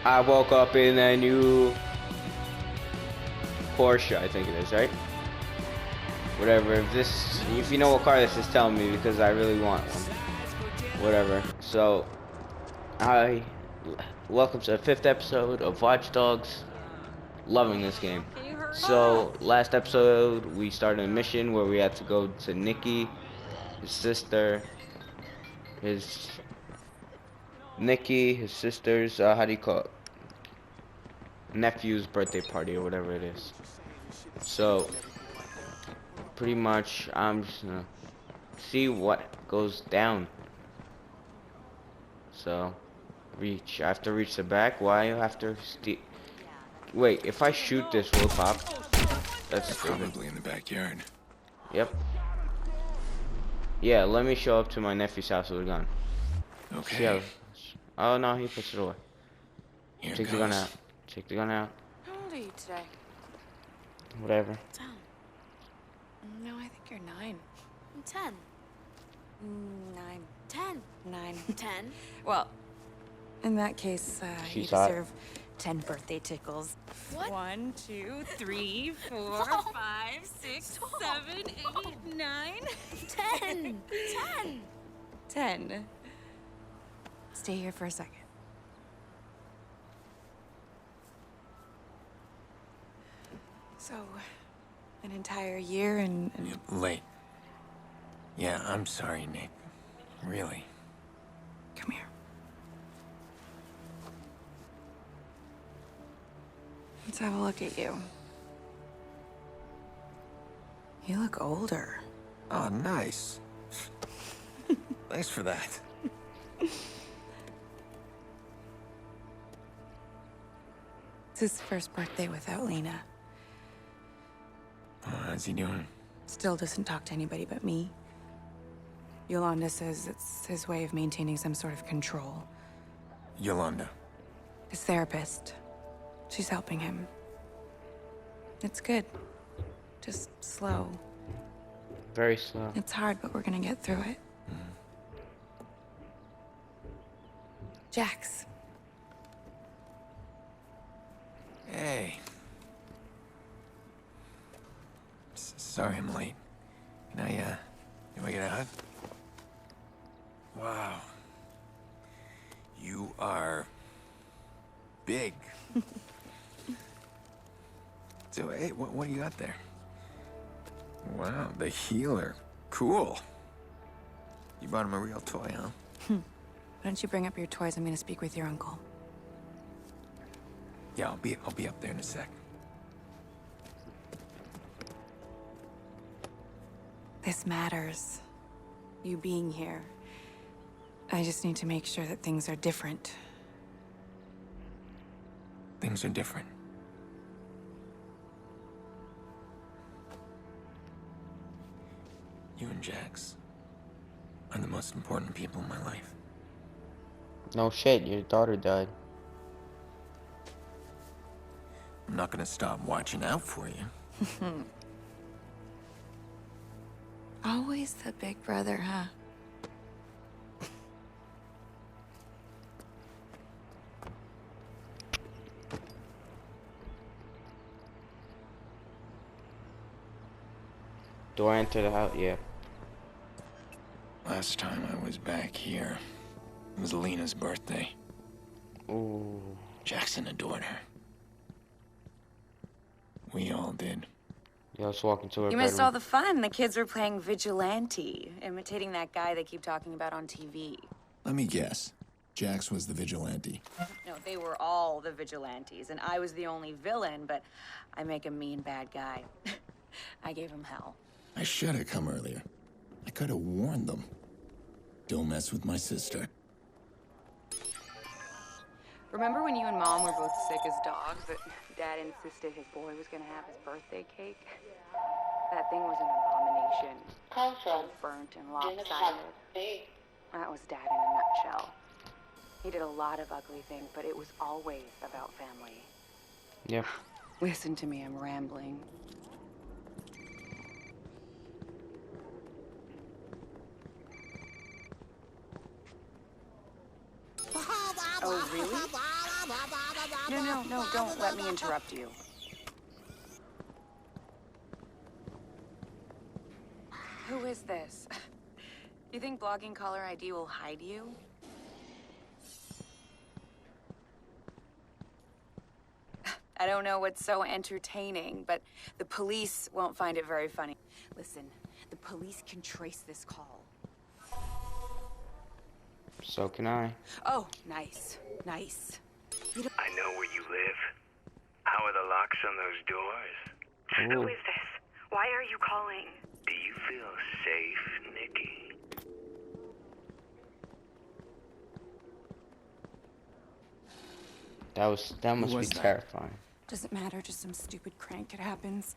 I woke up in a new Porsche, I think it is, right? Whatever. If you know what car this is, tell me because I really want one. Whatever. So, I welcome to the 5th episode of Watch Dogs. Loving this game. So, last episode we started a mission where we had to go to Nikki, his sister, his his sister's how do you call it? Nephew's birthday party or whatever it is. So, pretty much I'm just gonna see what goes down. So, reach. I have to reach the back. Why you have to wait, if I shoot this, will it pop? That's stupid. Probably in the backyard. Yep. Yeah, let me show up to my nephew's house with a gun. Okay. Oh no, he puts it away. Here Take goes. the gun out. Take the gun out. How old are you today? Whatever. 10. No, I think you're 9. I'm 10. 9. 10. 9. 10. Well, in that case, you She's hot. deserve 10 birthday tickles. What? 1, 2, 3, 4, 5, 6, 7, 8, 9. 10. 10. 10. Stay here for a second. So, an entire year and Late. Yeah, I'm sorry, Nick. Really. come here. Let's have a look at you. You look older. Oh, nice. Thanks for that. It's his first birthday without Lena. Oh, how's he doing? Still doesn't talk to anybody but me. Yolanda says it's his way of maintaining some sort of control. Yolanda. His therapist. She's helping him. It's good. Just slow. Very slow. It's hard, but we're gonna get through it. Jax. Hey. Sorry I'm late. Can I get a hug? Wow. You are big. So, hey, what do you got there? Wow, the healer. Cool. You bought him a real toy, huh? Why don't you bring up your toys? I'm gonna speak with your uncle. Yeah, I'll be up there in a sec. This matters. You being here. I just need to make sure that things are different. Things are different. You and Jax are the most important people in my life. No shit, your daughter died. I'm not gonna stop watching out for you. Always the big brother, huh? Do I enter the house? Yeah. Last time I was back here, it was Lena's birthday. Ooh. Jackson adored her. We all did. Yeah, let's walk into her You bedroom. missed all the fun. The kids were playing vigilante, imitating that guy they keep talking about on TV. Let me guess. Jax was the vigilante. No, they were all the vigilantes, and I was the only villain, but I make a mean bad guy. I gave him hell. I should have come earlier. I could have warned them. Don't mess with my sister. Remember when you and Mom were both sick as dogs, but Dad insisted his boy was gonna have his birthday cake? That thing was an abomination. All burnt and lopsided. That was Dad in a nutshell. He did a lot of ugly things, but it was always about family. Yep. Listen to me, I'm rambling. Oh, really? No, don't let me interrupt you. Who is this? You think blogging caller ID will hide you? I don't know what's so entertaining, but the police won't find it very funny. Listen, the police can trace this call. So can I. Oh, nice. Nice. I know where you live. How are the locks on those doors? Ooh. Who is this? Why are you calling? Do you feel safe, Nikki? That must be was that? terrifying. Doesn't matter, just some stupid crank. It happens.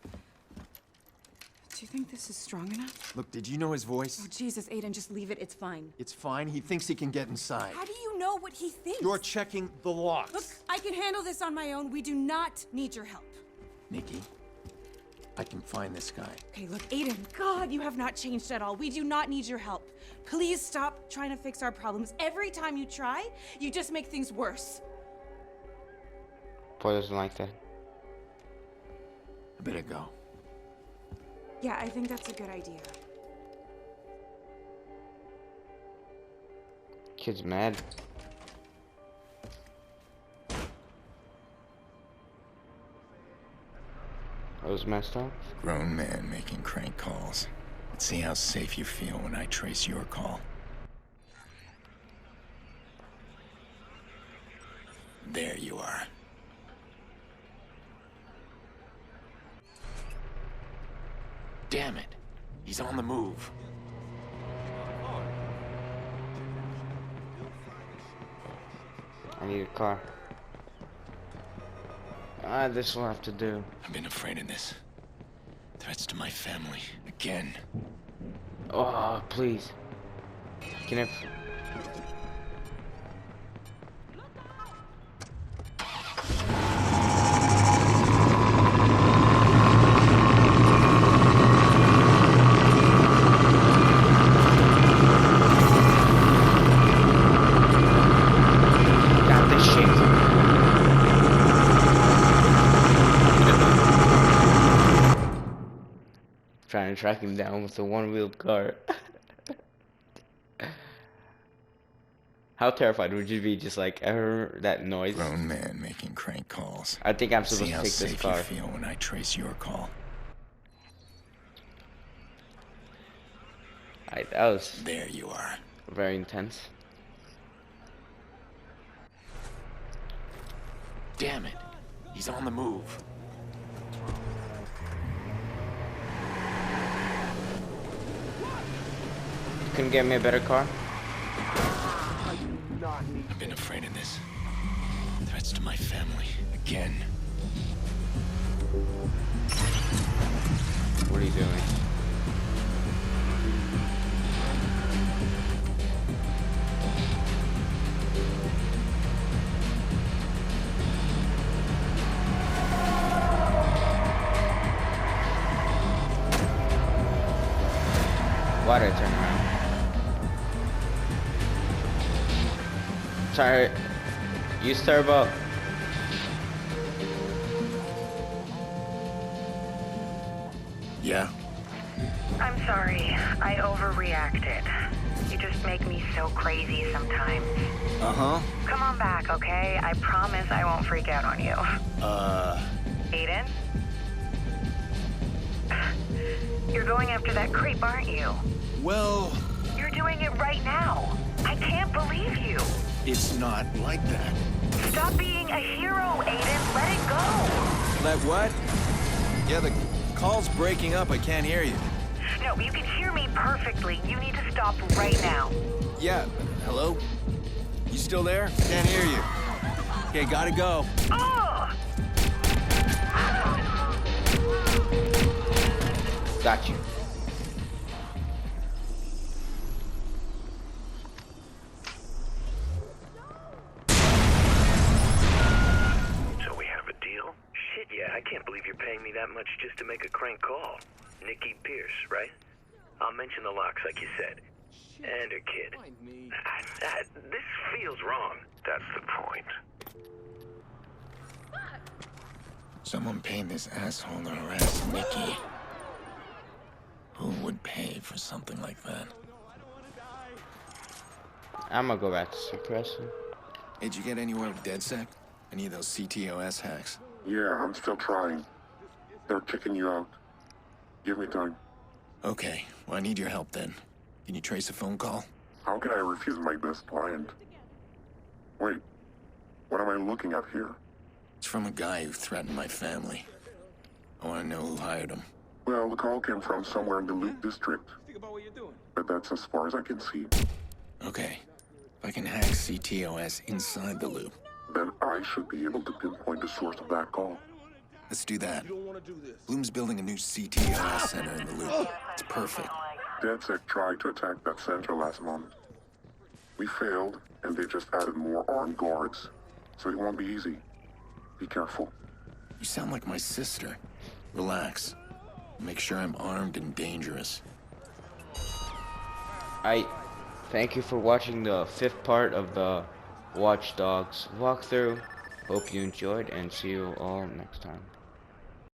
Do you think this is strong enough? Look, did you know his voice? Oh, Jesus, Aiden, just leave it. It's fine. It's fine. He thinks he can get inside. How do you know what he thinks? You're checking the locks. Look, I can handle this on my own. We do not need your help. Nikki, I can find this guy. Okay, look, Aiden, God, you have not changed at all. We do not need your help. Please stop trying to fix our problems. Every time you try, you just make things worse. Boy doesn't like that. I better go. Yeah, I think that's a good idea. Kid's mad. That was messed up. Grown man making crank calls. Let's see how safe you feel when I trace your call. There you are. Damn it. He's on the move. I need a car. This will have to do. I've been afraid of this. Threats to my family. Again. Oh, please. Can I... Got this shit. Trying to track him down with a one-wheeled car. How terrified would you be just like that noise? Grown man making crank calls. I think I'm See supposed to how take this safe car. you feel when I trace your call. That was There you are. very intense. Damn it. He's on the move. Couldn't get me a better car? I've been afraid of this. Threats to my family. Again. What are you doing? Why did I turn around? Sorry. Use turbo. Yeah? I'm sorry. I overreacted. You just make me so crazy sometimes. Uh-huh. Come on back, okay? I promise I won't freak out on you. Aiden? You're going after that creep, aren't you? Well, You're doing it right now. I can't believe you. it's not like that. Stop being a hero, Aiden. Let it go. Let what? Yeah, the call's breaking up. I can't hear you. No, you can hear me perfectly. You need to stop right now. Yeah, hello? You still there? Can't hear you. Okay, gotta go. Oh! Got you. So we have a deal? Shit, yeah. I can't believe you're paying me that much just to make a crank call. Nikki Pierce, right? I'll mention the locks like you said. And her kid. This feels wrong. That's the point. Someone paid this asshole to harass Nikki. Who would pay for something like that? I'm gonna go back to suppressing. Hey, did you get anywhere with DedSec? Any of those CTOS hacks? Yeah, I'm still trying. They're kicking you out. Give me time. Okay, well, I need your help then. Can you trace a phone call? How can I refuse my best client? Wait, what am I looking at here? It's from a guy who threatened my family. I want to know who hired him. Well, the call came from somewhere in the Loop District. But that's as far as I can see. Okay, if I can hack CTOS inside the loop. Then I should be able to pinpoint the source of that call. Let's do that. Bloom's building a new CTOS center in the loop. It's perfect. DedSec tried to attack that center last month. We failed, and they just added more armed guards. So it won't be easy. Be careful. You sound like my sister. Relax. Make sure I'm armed and dangerous. Thank you for watching the 5th part of the Watch Dogs walkthrough. Hope you enjoyed, and see you all next time.